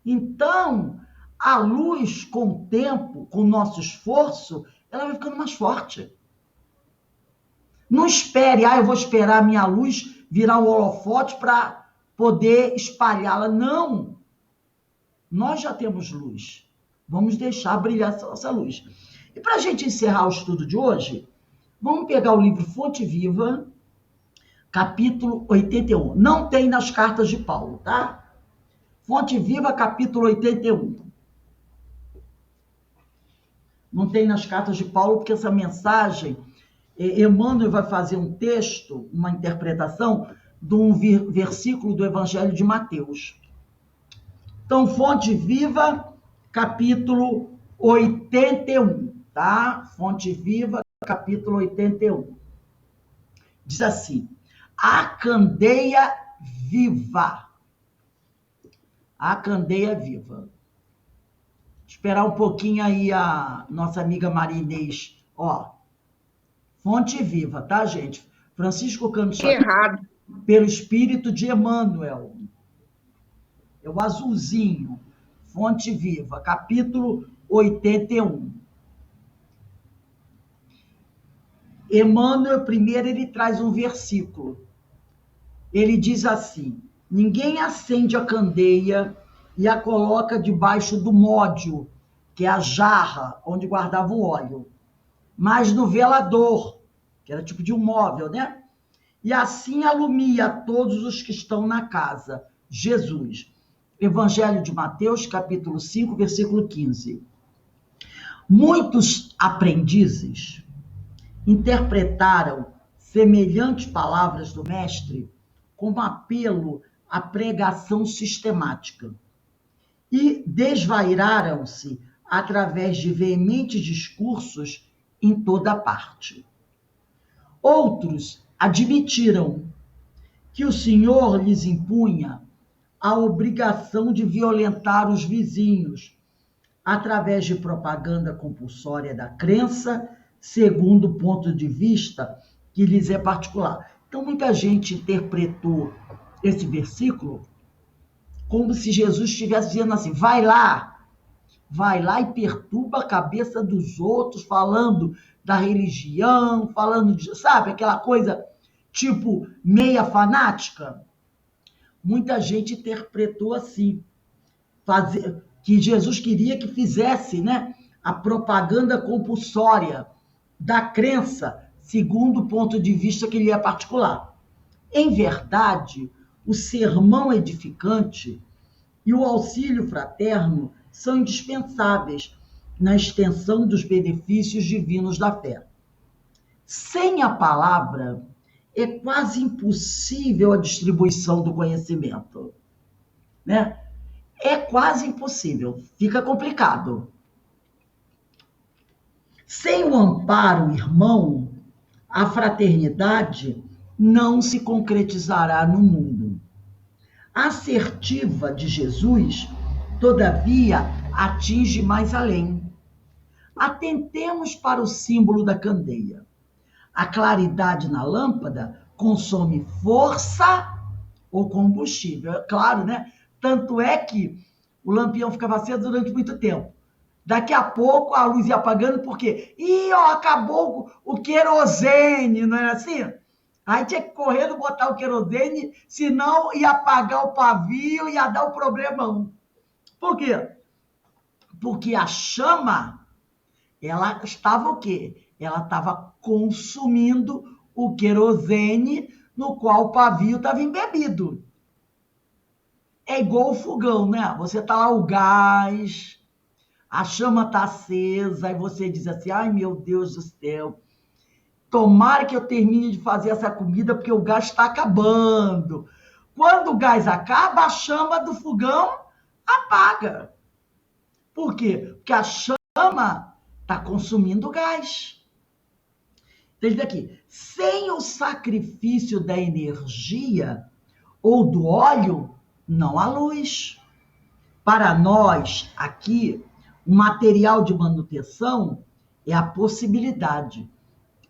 Então, a luz, com o tempo, com o nosso esforço, ela vai ficando mais forte. Não espere, eu vou esperar a minha luz virar um holofote para poder espalhá-la. Não. Nós já temos luz. Vamos deixar brilhar essa luz. E para a gente encerrar o estudo de hoje, vamos pegar o livro Fonte Viva, capítulo 81. Não tem nas cartas de Paulo, tá? Fonte Viva, capítulo 81. Não tem nas cartas de Paulo, porque essa mensagem, Emmanuel vai fazer um texto, uma interpretação de um versículo do Evangelho de Mateus. Então, Fonte Viva, capítulo 81, tá? Fonte Viva, capítulo 81. Diz assim, a candeia viva. A candeia viva. Esperar um pouquinho aí a nossa amiga Maria Inês. Fonte Viva, tá, gente? Francisco Cândido Xavier, pelo Espírito de Emmanuel. É o azulzinho. Fonte Viva, capítulo 81. Emmanuel, primeiro, ele traz um versículo. Ele diz assim, ninguém acende a candeia e a coloca debaixo do módio, que é a jarra onde guardava o óleo, mas no velador, que era tipo de um móvel, né? E assim alumia a todos os que estão na casa. Jesus. Evangelho de Mateus, capítulo 5, versículo 15. Muitos aprendizes interpretaram semelhantes palavras do mestre como apelo à pregação sistemática e desvairaram-se através de veementes discursos em toda parte. Outros admitiram que o Senhor lhes impunha a obrigação de violentar os vizinhos através de propaganda compulsória da crença, segundo o ponto de vista que lhes é particular. Então, muita gente interpretou esse versículo como se Jesus estivesse dizendo assim, vai lá e perturba a cabeça dos outros, falando da religião, falando de, sabe, aquela coisa tipo meia fanática. Muita gente interpretou assim, que Jesus queria que fizesse, né, a propaganda compulsória da crença, segundo o ponto de vista que lhe é particular. Em verdade, o sermão edificante e o auxílio fraterno são indispensáveis na extensão dos benefícios divinos da fé. Sem a palavra, é quase impossível a distribuição do conhecimento, né? É quase impossível, fica complicado. Sem o amparo irmão, a fraternidade não se concretizará no mundo. A assertiva de Jesus, todavia, atinge mais além. Atentemos para o símbolo da candeia. A claridade na lâmpada consome força ou combustível. É claro, né? Tanto é que o lampião ficava aceso durante muito tempo. Daqui a pouco a luz ia apagando, porque acabou o querosene, não era assim? Aí tinha que correr e botar o querosene, senão ia apagar o pavio, ia dar um problemão. Por quê? Porque a chama, ela estava o quê? Ela estava consumindo o querosene no qual o pavio estava embebido. É igual o fogão, né? Você tá lá o gás, a chama está acesa, e você diz assim, ai meu Deus do céu, tomara que eu termine de fazer essa comida, porque o gás está acabando. Quando o gás acaba, a chama do fogão apaga. Por quê? Porque a chama está consumindo gás. Entende aqui? Sem o sacrifício da energia ou do óleo, não há luz. Para nós, aqui, o material de manutenção é a possibilidade,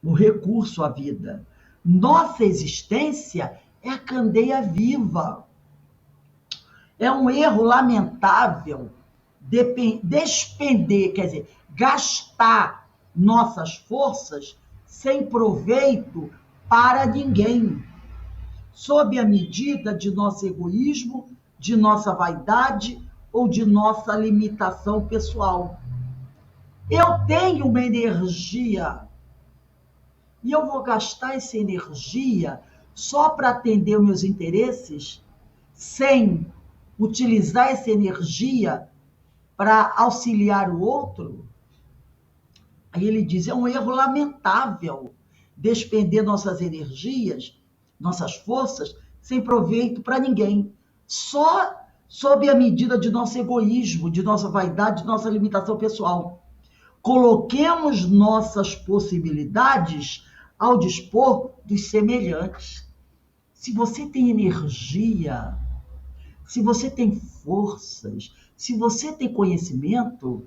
o recurso à vida. Nossa existência é a candeia viva. É um erro lamentável despender, quer dizer, gastar nossas forças sem proveito para ninguém, sob a medida de nosso egoísmo, de nossa vaidade ou de nossa limitação pessoal. Eu tenho uma energia e eu vou gastar essa energia só para atender os meus interesses, sem utilizar essa energia para auxiliar o outro? Aí ele diz, é um erro lamentável despender nossas energias, nossas forças, sem proveito para ninguém, só sob a medida de nosso egoísmo, de nossa vaidade, de nossa limitação pessoal. Coloquemos nossas possibilidades ao dispor dos semelhantes. Se você tem energia, se você tem forças, se você tem conhecimento,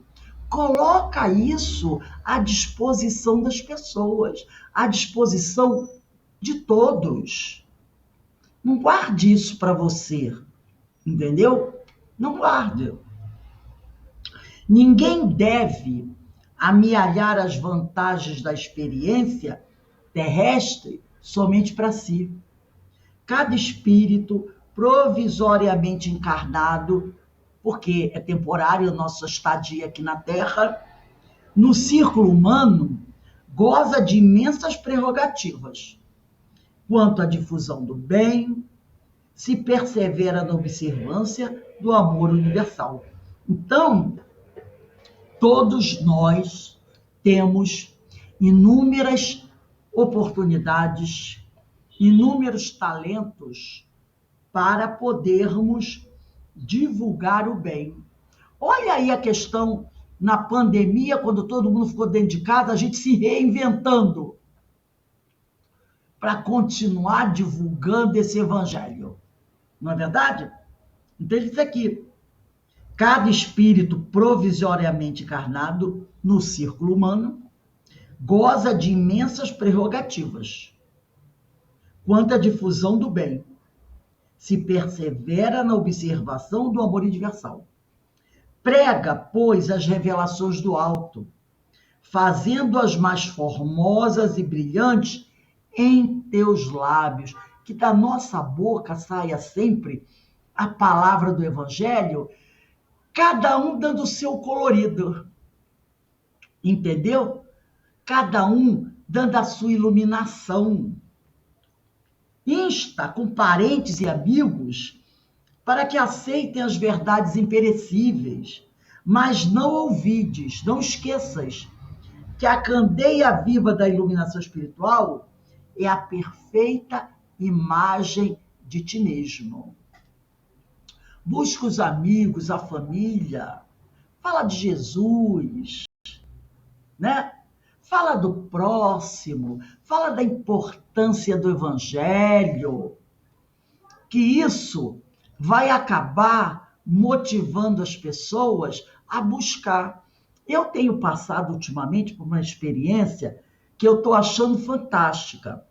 coloca isso à disposição das pessoas, à disposição de todos. Não guarde isso para você, entendeu? Não guarde. Ninguém deve amealhar as vantagens da experiência terrestre somente para si. Cada espírito provisoriamente encarnado, porque é temporário a nossa estadia aqui na Terra, no círculo humano, goza de imensas prerrogativas. Quanto à difusão do bem, se persevera na observância do amor universal. Então, todos nós temos inúmeras oportunidades, inúmeros talentos para podermos divulgar o bem. Olha aí a questão na pandemia, quando todo mundo ficou dentro de casa, a gente se reinventando para continuar divulgando esse evangelho. Não é verdade? Então ele diz aqui, cada espírito provisoriamente encarnado no círculo humano goza de imensas prerrogativas quanto à difusão do bem, se persevera na observação do amor universal. Prega, pois, as revelações do alto, fazendo-as mais formosas e brilhantes em teus lábios, que da nossa boca saia sempre a palavra do evangelho, cada um dando o seu colorido, entendeu? Cada um dando a sua iluminação. Insta com parentes e amigos para que aceitem as verdades imperecíveis, mas não ouvides, não esqueças que a candeia viva da iluminação espiritual é a perfeita imagem de ti mesmo. Busca os amigos, a família, fala de Jesus, né? Fala do próximo, fala da importância do evangelho, que isso vai acabar motivando as pessoas a buscar. Eu tenho passado ultimamente por uma experiência que eu estou achando fantástica.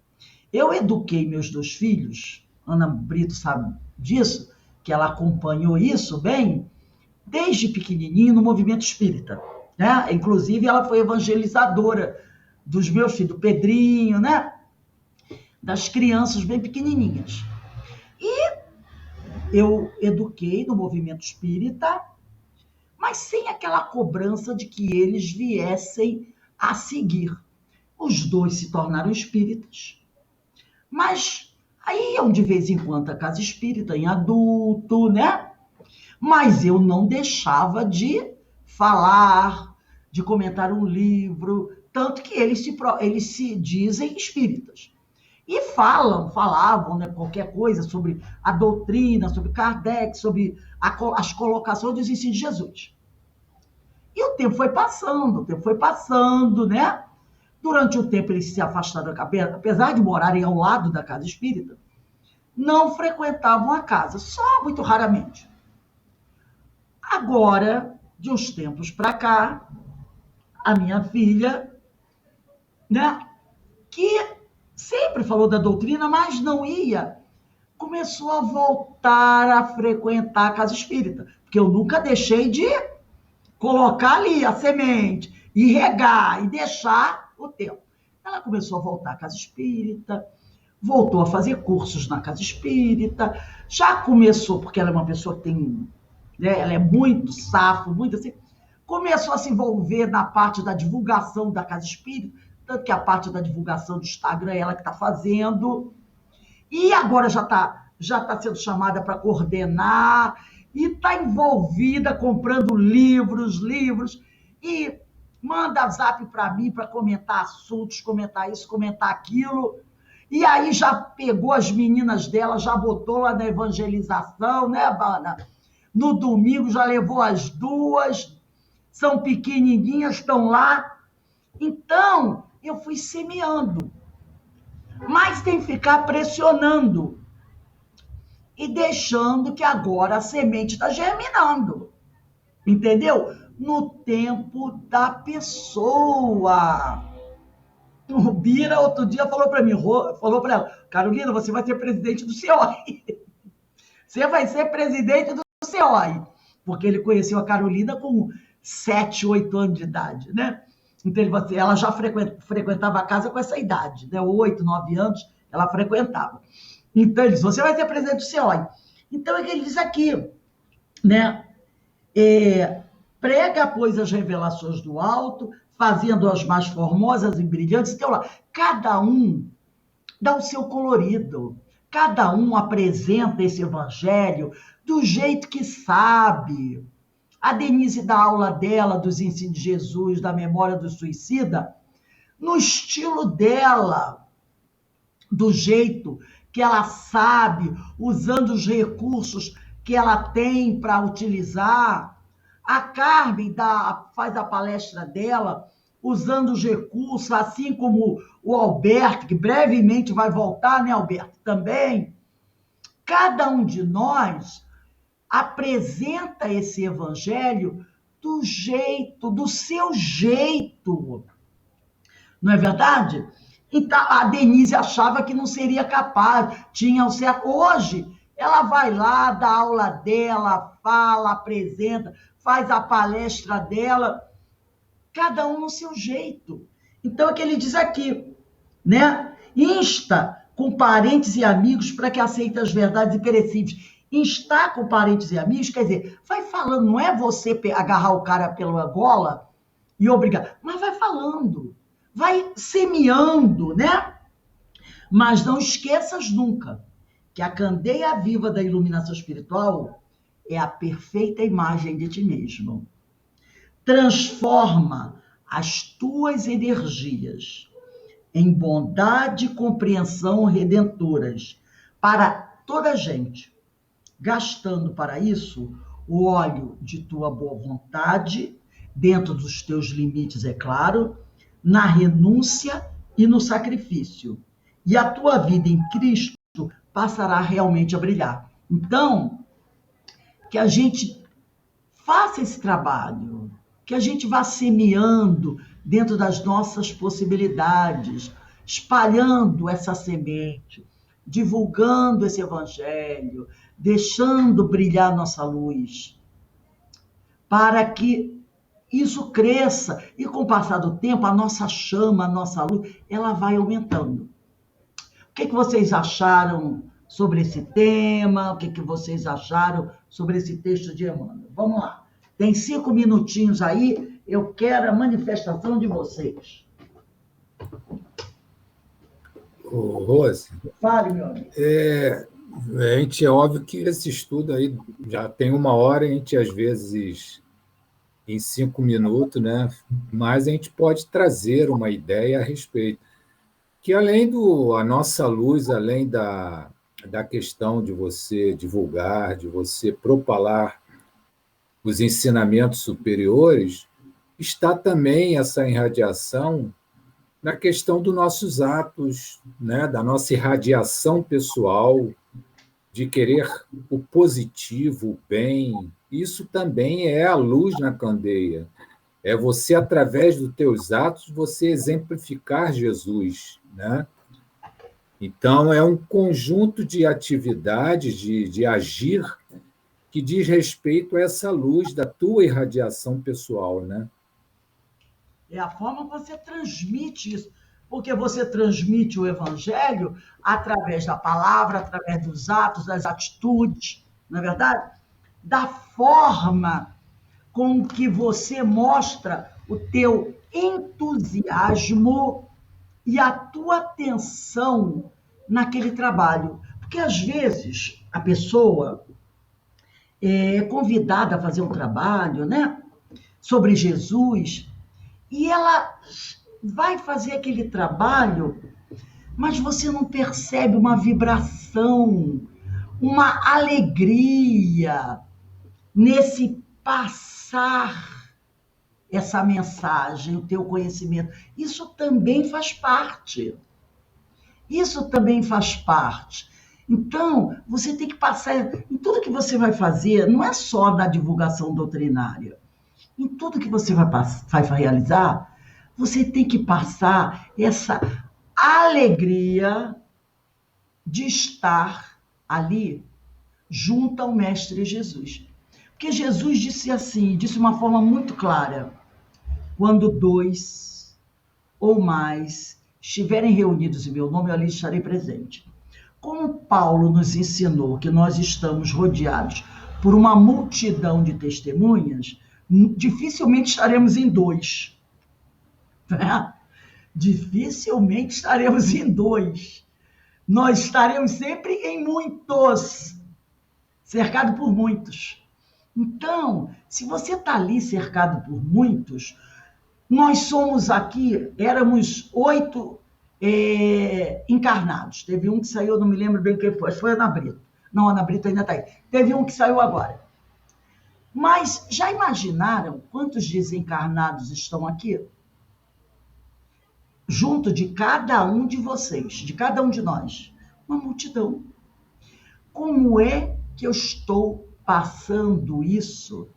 Eu eduquei meus 2 filhos, Ana Brito sabe disso, que ela acompanhou isso bem, desde pequenininho no movimento espírita, né? Inclusive, ela foi evangelizadora dos meus filhos, do Pedrinho, né? Das crianças bem pequenininhas. E eu eduquei no movimento espírita, mas sem aquela cobrança de que eles viessem a seguir. Os 2 se tornaram espíritas, mas aí iam de vez em quando à casa espírita, em adulto, né? Mas eu não deixava de falar, de comentar um livro, tanto que eles se dizem espíritas. E falavam, né, qualquer coisa sobre a doutrina, sobre Kardec, sobre as colocações dos ensinos de Jesus. E o tempo foi passando, né? Durante o tempo eles se afastaram, apesar de morarem ao lado da casa espírita, não frequentavam a casa, só muito raramente. Agora, de uns tempos para cá, a minha filha, né, que sempre falou da doutrina, mas não ia, começou a voltar a frequentar a casa espírita, porque eu nunca deixei de colocar ali a semente e regar e deixar o tempo. Ela começou a voltar à casa espírita, voltou a fazer cursos na casa espírita, já começou, porque ela é uma pessoa que tem, né, ela é muito safo, muito assim, começou a se envolver na parte da divulgação da casa espírita, tanto que a parte da divulgação do Instagram é ela que está fazendo, e agora já tá sendo chamada para coordenar, e está envolvida comprando livros, e manda zap para mim para comentar assuntos, comentar isso, comentar aquilo. E aí já pegou as meninas dela, já botou lá na evangelização, né, Bana? No domingo já levou as duas, são pequenininhas, estão lá. Então, eu fui semeando. Mas tem que ficar pressionando e deixando que agora a semente está germinando. Entendeu? No tempo da pessoa. O Bira, outro dia, falou para mim, falou para ela, Carolina, você vai ser presidente do CEOI. Você vai ser presidente do CEOI. Porque ele conheceu a Carolina com 7, 8 anos de idade, né? Então, ela já frequentava a casa com essa idade, né? 8, 9 anos, ela frequentava. Então, ele disse, você vai ser presidente do CEOI. Então, é que ele diz aqui, né? Prega, pois, as revelações do alto, fazendo-as mais formosas e brilhantes. Então, lá, cada um dá o seu colorido, cada um apresenta esse evangelho do jeito que sabe. A Denise dá aula dela, dos ensinos de Jesus, da memória do suicida, no estilo dela, do jeito que ela sabe, usando os recursos que ela tem para utilizar. A Carmen faz a palestra dela usando os recursos, assim como o Alberto, que brevemente vai voltar, né, Alberto? Também. Cada um de nós apresenta esse evangelho do seu jeito. Não é verdade? Então, a Denise achava que não seria capaz, tinha o certo. Hoje, ela vai lá, dá aula dela, fala, apresenta, faz a palestra dela, cada um no seu jeito. Então, é que ele diz aqui, né? Insta com parentes e amigos para que aceitem as verdades imperecíveis. Instar com parentes e amigos, quer dizer, vai falando, não é você agarrar o cara pela gola e obrigar, mas vai falando, vai semeando, né? Mas não esqueças nunca que a candeia viva da iluminação espiritual é a perfeita imagem de ti mesmo. Transforma as tuas energias em bondade e compreensão redentoras para toda a gente, gastando para isso o óleo de tua boa vontade, dentro dos teus limites, é claro, na renúncia e no sacrifício. E a tua vida em Cristo passará realmente a brilhar. Então, que a gente faça esse trabalho, que a gente vá semeando dentro das nossas possibilidades, espalhando essa semente, divulgando esse evangelho, deixando brilhar nossa luz, para que isso cresça e, com o passar do tempo, a nossa chama, a nossa luz, ela vai aumentando. O que vocês acharam sobre esse tema? O que vocês acharam sobre esse texto de Emmanuel? Vamos lá. Tem 5 minutinhos aí, eu quero a manifestação de vocês. Ô, Rose. Fale, meu amigo. A gente, é óbvio que esse estudo aí já tem 1 hora, a gente às vezes em 5 minutos, né? Mas a gente pode trazer uma ideia a respeito. Que além a nossa luz, além da questão de você divulgar, de você propalar os ensinamentos superiores, está também essa irradiação na questão dos nossos atos, né? Da nossa irradiação pessoal, de querer o positivo, o bem. Isso também é a luz na candeia. É você, através dos teus atos, você exemplificar Jesus, né? Então, é um conjunto de atividades, de agir, que diz respeito a essa luz da tua irradiação pessoal, né? É a forma que você transmite isso. Porque você transmite o evangelho através da palavra, através dos atos, das atitudes, não é verdade? Da forma com que você mostra o teu entusiasmo e a tua atenção naquele trabalho. Porque às vezes a pessoa é convidada a fazer um trabalho, né, sobre Jesus, e ela vai fazer aquele trabalho, mas você não percebe uma vibração, uma alegria nesse passar essa mensagem, o teu conhecimento. Isso também faz parte. Isso também faz parte. Então, você tem que passar em tudo que você vai fazer, não é só na divulgação doutrinária. Em tudo que você vai realizar, você tem que passar essa alegria de estar ali junto ao Mestre Jesus. Porque Jesus disse assim, disse de uma forma muito clara: quando dois ou mais estiverem reunidos em meu nome, eu ali estarei presente. Como Paulo nos ensinou que nós estamos rodeados por uma multidão de testemunhas, dificilmente estaremos em dois. Né? Dificilmente estaremos em dois. Nós estaremos sempre em muitos, cercado por muitos. Então, se você está ali cercado por muitos, nós somos aqui, éramos 8 encarnados. Teve um que saiu, não me lembro bem quem foi, foi a Ana Brito. Não, a Ana Brito ainda está aí. Teve um que saiu agora. Mas já imaginaram quantos desencarnados estão aqui? Junto de cada um de vocês, de cada um de nós. Uma multidão. Como é que eu estou passando isso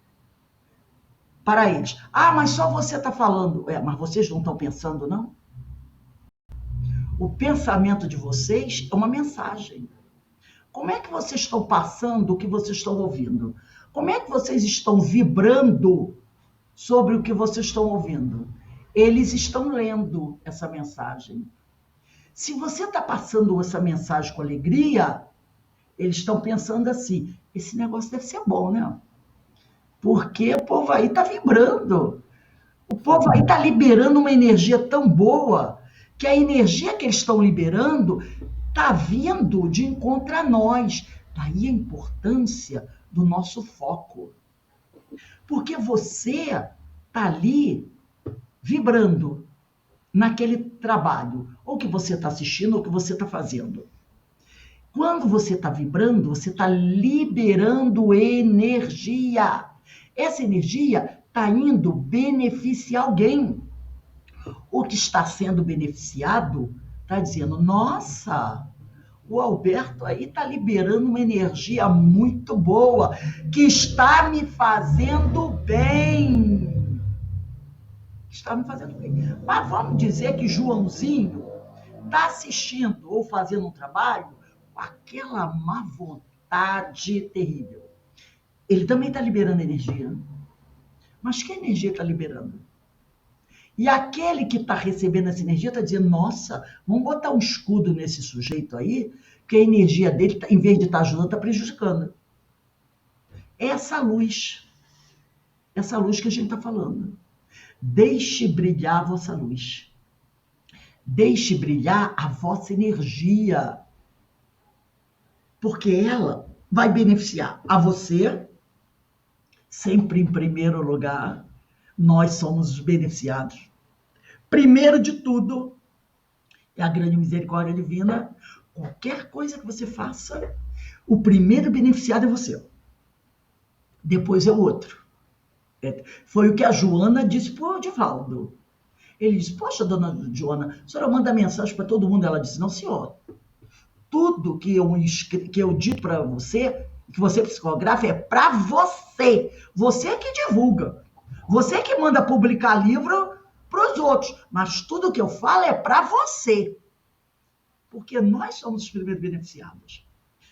para eles? Ah, mas só você está falando. Mas vocês não estão pensando, não? O pensamento de vocês é uma mensagem. Como é que vocês estão passando o que vocês estão ouvindo? Como é que vocês estão vibrando sobre o que vocês estão ouvindo? Eles estão lendo essa mensagem. Se você está passando essa mensagem com alegria, eles estão pensando assim, esse negócio deve ser bom, né? Porque o povo aí está vibrando. O povo aí está liberando uma energia tão boa que a energia que eles estão liberando está vindo de encontro a nós. Daí a importância do nosso foco. Porque você está ali vibrando naquele trabalho, ou que você está assistindo, ou que você está fazendo. Quando você está vibrando, você está liberando energia. Essa energia está indo beneficiar alguém. O que está sendo beneficiado está dizendo, nossa, o Alberto aí está liberando uma energia muito boa, que está me fazendo bem. Está me fazendo bem. Mas vamos dizer que Joãozinho está assistindo ou fazendo um trabalho com aquela má vontade terrível. Ele também está liberando energia. Mas que energia está liberando? E aquele que está recebendo essa energia está dizendo, nossa, vamos botar um escudo nesse sujeito aí, porque a energia dele, em vez de estar ajudando, está prejudicando. Essa luz que a gente está falando. Deixe brilhar a vossa luz. Deixe brilhar a vossa energia. Porque ela vai beneficiar a você, sempre em primeiro lugar. Nós somos os beneficiados. Primeiro de tudo, é a grande misericórdia divina. Qualquer coisa que você faça, o primeiro beneficiado é você. Depois é o outro. Foi o que a Joana disse para o Divaldo. Ele disse, poxa, dona Joana, a senhora manda mensagem para todo mundo? Ela disse, não, senhor. Tudo que eu digo para você, que você psicografa, é para você. Você que divulga. Você que manda publicar livro para os outros. Mas tudo que eu falo é para você. Porque nós somos os primeiros beneficiados.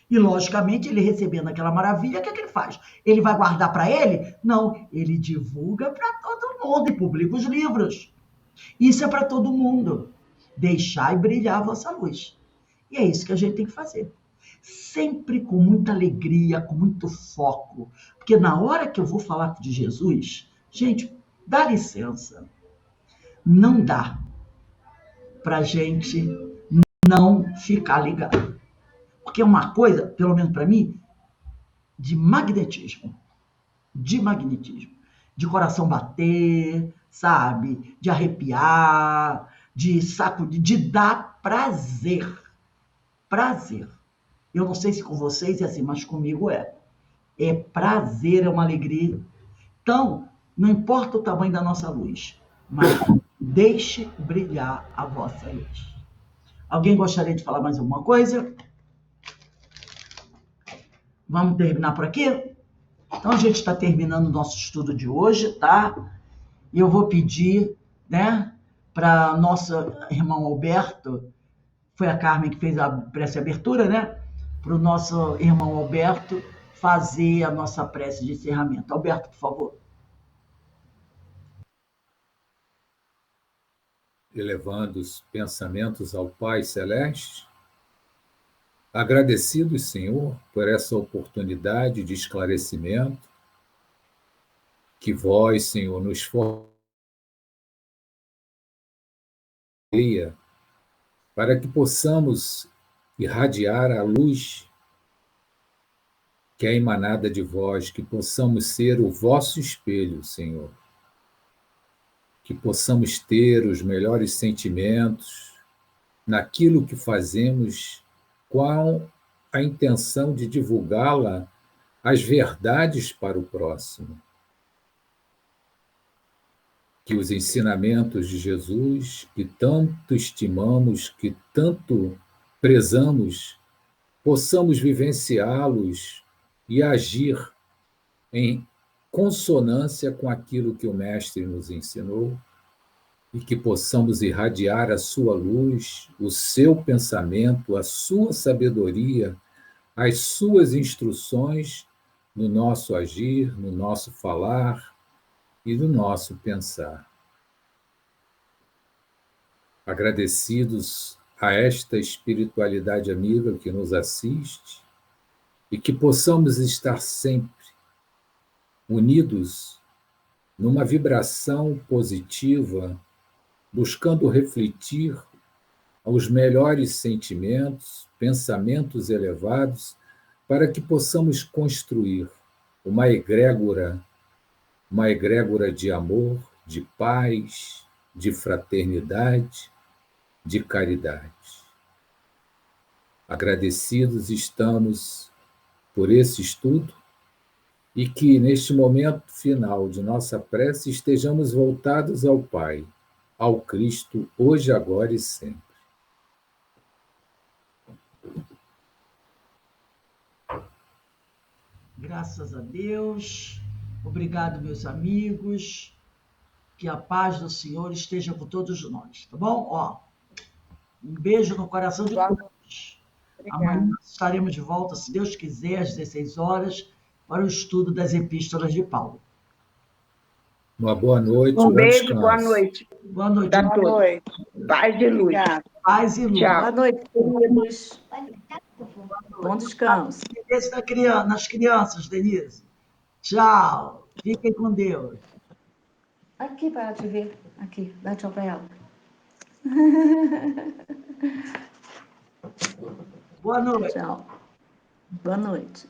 E, logicamente, ele recebendo aquela maravilha, o que ele faz? Ele vai guardar para ele? Não, ele divulga para todo mundo e publica os livros. Isso é para todo mundo. Deixar e brilhar a vossa luz. E é isso que a gente tem que fazer. Sempre com muita alegria, com muito foco. Porque na hora que eu vou falar de Jesus, gente, dá licença. Não dá para gente não ficar ligado. Porque é uma coisa, pelo menos para mim, de magnetismo. De magnetismo. De coração bater, sabe? De arrepiar, de sacudir, de dar prazer. Prazer. Eu não sei se com vocês é assim, mas comigo é. É prazer, é uma alegria. Então, não importa o tamanho da nossa luz, mas deixe brilhar a vossa luz. Alguém gostaria de falar mais alguma coisa? Vamos terminar por aqui? Então, a gente está terminando o nosso estudo de hoje, tá? E eu vou pedir, né, para nosso irmão Alberto, foi a Carmen que fez a prece de abertura, né? Para o nosso irmão Alberto fazer a nossa prece de encerramento. Alberto, por favor. Elevando os pensamentos ao Pai Celeste, agradecidos, Senhor, por essa oportunidade de esclarecimento, que vós, Senhor, nos forneia para que possamos irradiar a luz que é emanada de vós, que possamos ser o vosso espelho, Senhor, que possamos ter os melhores sentimentos naquilo que fazemos, com a intenção de divulgá-la, as verdades para o próximo. Que os ensinamentos de Jesus, que tanto estimamos, que tanto prezamos, possamos vivenciá-los e agir em consonância com aquilo que o Mestre nos ensinou, e que possamos irradiar a sua luz, o seu pensamento, a sua sabedoria, as suas instruções no nosso agir, no nosso falar e no nosso pensar. Agradecidos a esta espiritualidade amiga que nos assiste, e que possamos estar sempre unidos numa vibração positiva, buscando refletir os melhores sentimentos, pensamentos elevados, para que possamos construir uma egrégora de amor, de paz, de fraternidade, de caridade. Agradecidos estamos por esse estudo, e que, neste momento final de nossa prece, estejamos voltados ao Pai, ao Cristo, hoje, agora e sempre. Graças a Deus. Obrigado, meus amigos. Que a paz do Senhor esteja com todos nós, tá bom? Ó, um beijo no coração de todos. Amanhã estaremos de volta, se Deus quiser, às 16 horas, para o estudo das epístolas de Paulo. Uma boa noite. Um beijo, descanso. boa noite. Boa noite. Boa noite. Paz e luz. Paz e luz. Tchau. Boa noite, queridos. Bom descanso. Esse nas crianças, Denise. Tchau. Fiquem com Deus. Aqui para ela te ver. Aqui, dá tchau para ela. Boa noite. Tchau. Boa noite.